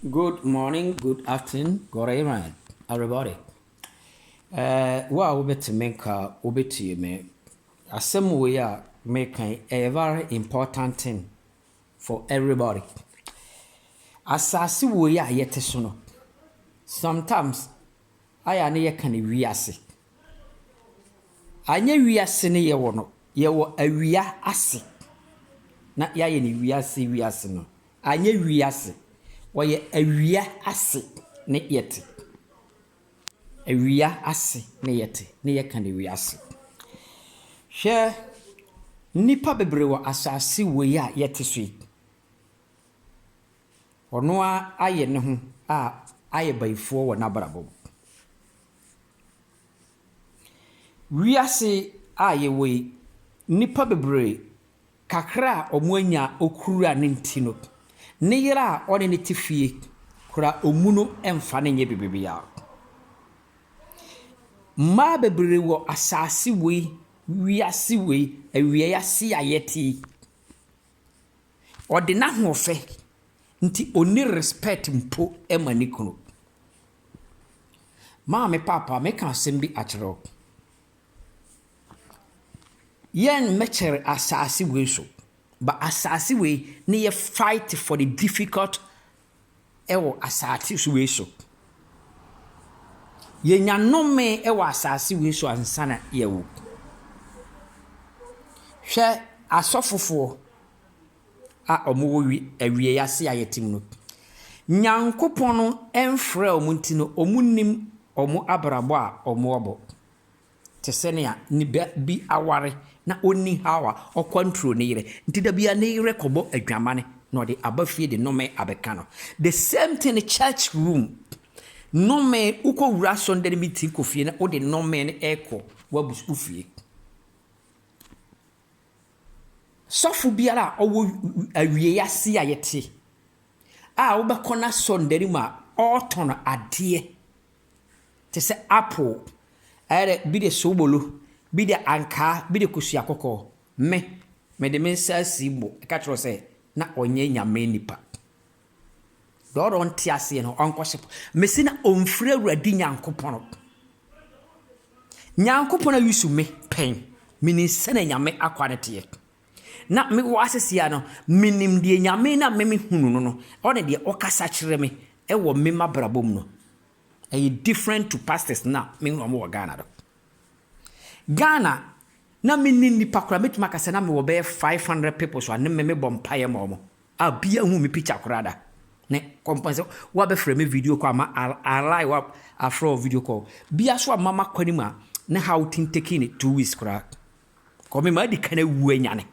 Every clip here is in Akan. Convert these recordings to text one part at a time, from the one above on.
Good morning, good afternoon, good evening, everybody. Wow, to make to me. As some way are making a very important thing for everybody. As I see we are yet soon. Sometimes I am near can we ase. Anya we ase ne ye wono. Ye wo awia ase. Na ya ye ni we ase no. Anya we ase. Wo ye awia ase ne yete. Awia ase ne yete ne ye kan awia ase hwe nipa bebre wo asase we a yete so ono a aye ne ho a aye baifo wo nabrabo wiase aye we nipa bebre kakra omuanya okura ne ntino ne yira one ne tifie kura omuno emfa ne nye bibibia ma bebre wo asase we wiase we awie ase ayeti ode na hofe nti oni respect mpo emanikuno ma me papa me kan sembi achero yen mecher asase we so ba asase we ne ye fight for the difficult ewo asase so we so yenya nome ewa asase we so ansana yewu hwe asofofo a omo awie yase ayetim no nyankopon no enfre omunti no omunnim omo abrabo a omo obo tesene a ni bi aware na onni hawa o control ne yire nti da bia ne yire kobo adwamane no de abafie de nome abeka no the same thing in church room nome uko wura Sunday meeting ko fie na o de nome ne eko wabusu fie sofu biara owo awie yase ayete a wo bekona Sunday ma oton ade te se apple ere bi de sobolo bi de anka bi de kosua kokko me de mensa sibo ka tro se na onye nyame nipa doro nti ase no onkoship mesi na omfre awradi nyankopon nyankopon ayusu me pen mini sene nyame akwanete na me wasese no minim de nyame na me hunu no one de okasa kire me e wo me mabrabom no e different to pastors na me no mo Ghana do Ghana na me ni pakura metuma kasa na me wo be 500 people so anem me bompaye mo a bia hu me picture kurada ne compense wa be frame video call ma alai wa afro video call bia so mama kwani ma na how tin taking it 2 weeks kura ko me ma di kana wu anyane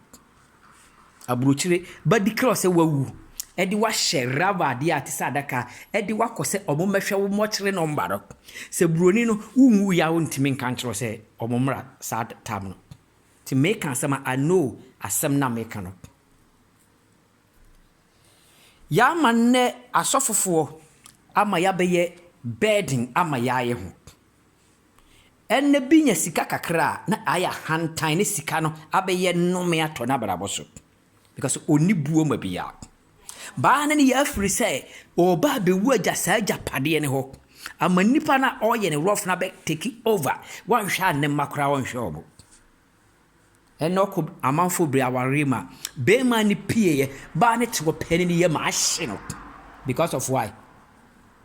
abrochire ba di cross e wawu e di wa sheraba di atisa adaka e di wa kose omomehwe wo mochire no mbaro se broni no unwu ya wontimi nkan kiro se omomra sad tam no to make ansama I know asem na make no ya manne asofofo ama ya beye burden ama ya ye ho enne binya sika kakra na aya hantan ne sika no abeye nome ato na baraboso because oni buo ma bia ba na ne ya free say oba be wu aja sa japade ne ho amanipa na oye ne rough na be take over wan hwa ne makra wan hwa obo enoko amanfo bre awarema be ma ni pie ba ne te wo pene ne ye ma ahye no because of why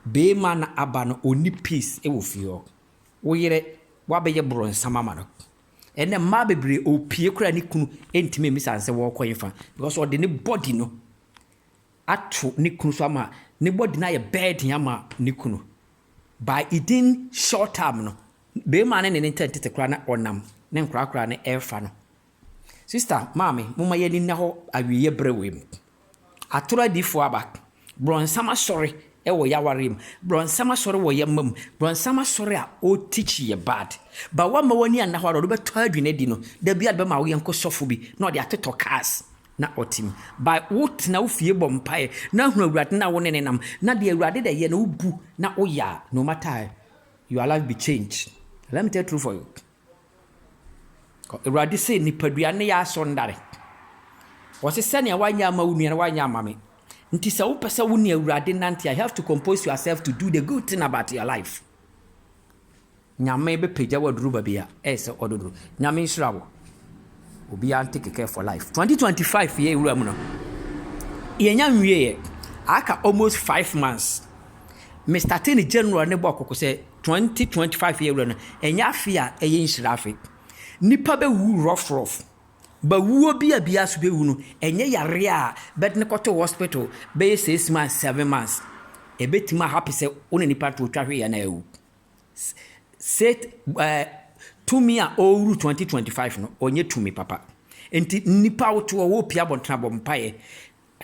be ma na aba no oni peace e wo fio wo yire wa be ye bron samama no ene ma bebre opie kura ni kunu entime misanse wo kwenfa because o de ne body no ato ni kunu so ama ne body na ye bed ama ni kunu by eating short term no be ma ne ne tete kura na onam ne nkura kura ne elfa no sister mami mama ye ni na ho awiye brewem atura difo aba bron sama sorry e wo yawarem bron sama sorry wo yamam bron sama sorry a o teach ye bad ba wa ma wani anna hwaro do beto adwene di no da bia be ma wo yenko sofo bi na ode ateto cars na otim ba wot na wo fie bompae na hu awurade na wo ne nam na de awurade da ye na ubu na wo ya no matter your life be changed. Let me tell you true for you. Awurade say ni padua ne ya so ndare wo se sene wanya ma wunu ne wanya ma me Nti sɛ wo pɛ sɛ wo ne Awurade nante, you have to compose yourself to do the good thing about your life. Nyame bɛpagya waduru baabi a ɛsɛ ɔdodoro. Nyame nhyira wo. Obi ante keke for life. 2025 yɛ wura mu no. Yɛnya nwie aka almost 5 months. Mr. Tini General ne bɔ koko sɛ 2025 yɛ wura no. Ɛnya afi a ɛyɛ nhyira afi. Nipa bɛwu rough. Ba wuo bi a bia so bɛwu no ɛnyɛ yare a bɛde ne kɔto hospital bɛyɛ 6 months 7 months ɛbɛtumi happy sɛ wone nipa to twa hwe ya na ɛwu set tumi a ɔwuru 2025 no ɔnyɛ tumi papa enti nipa woto wɔ pia bɔntena bɔ mpaeɛ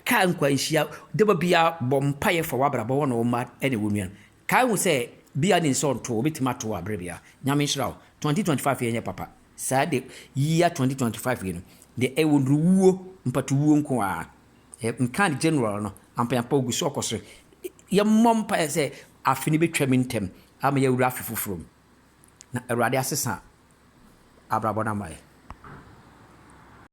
ka nkwanhyia deba bia bɔ mpaeɛ fa wabrabɔ wɔ na wɔma ɛne wɔ nua ka hu sɛ bia ne nsɔ nto obɛtumi ato abrɛ bia nyame nhyira wo 2025 yɛnyɛ papa saa de year 2025 you know the ewuo mpatuwo nko a nkan general no ampampa oguso okoso ye mompa se afini betwa mentem ama ya wura afifufuro na Awurade asesa abrabɔ na mai